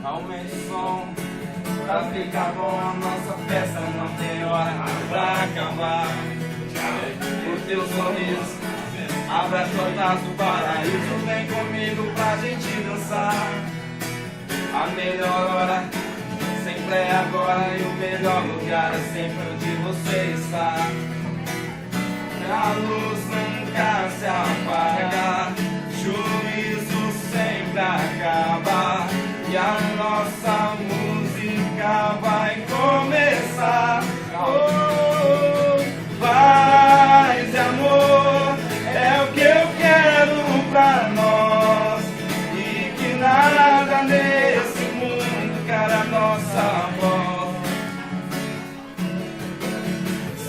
Aumente o som pra ficar bom. A nossa festa não tem hora pra acabar. O teu sorriso abre as portas do paraíso. Vem comigo pra gente dançar. A melhor hora sempre é agora, e o melhor lugar é sempre onde você está. A luz nunca se apaga, juízo sempre acaba, e a nossa música vai começar. Oh, paz e amor é o que eu quero pra nós, e que nada nesse mundo cara a nossa voz.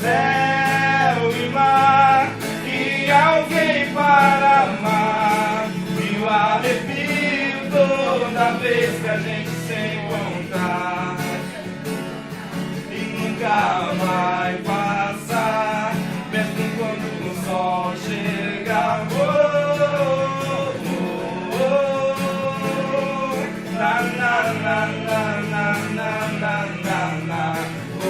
Céu e mar, e alguém para amar, e o arrepio toda vez que a gente se encontrar, e nunca vai passar, mesmo quando o sol chega. Oh, oh, oh, na na na na na na na na na. Oh,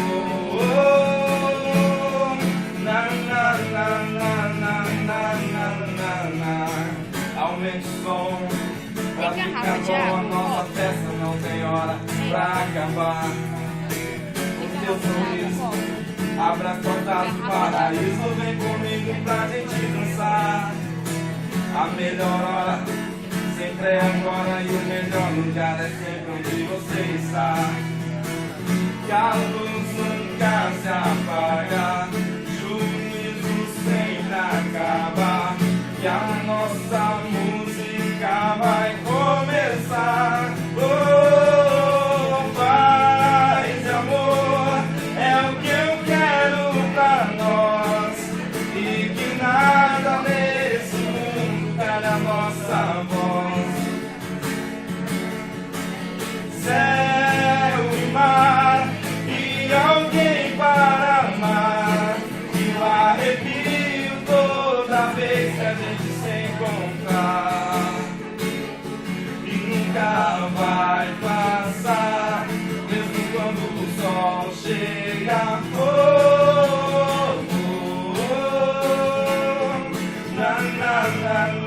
oh, na na na na na na na na. Aumente o som pra ficar bom. A nossa festa não tem hora pra acabar. O teu sorriso abre as portas do paraíso. Vem comigo pra gente dançar. A melhor hora sempre é agora, e o melhor lugar é sempre onde você está. Que a luz nunca se apaga, juízo sempre acaba, e a nossa música vai começar. Oh, paz e amor é o que eu quero pra nós, e que nada nesse mundo cale a nossa voz. Céu e mar, e alguém para amar, e o arrepio toda vez que a gente se encontrar, e nunca vai passar, mesmo quando o sol chega. Oh, oh, oh, na na na.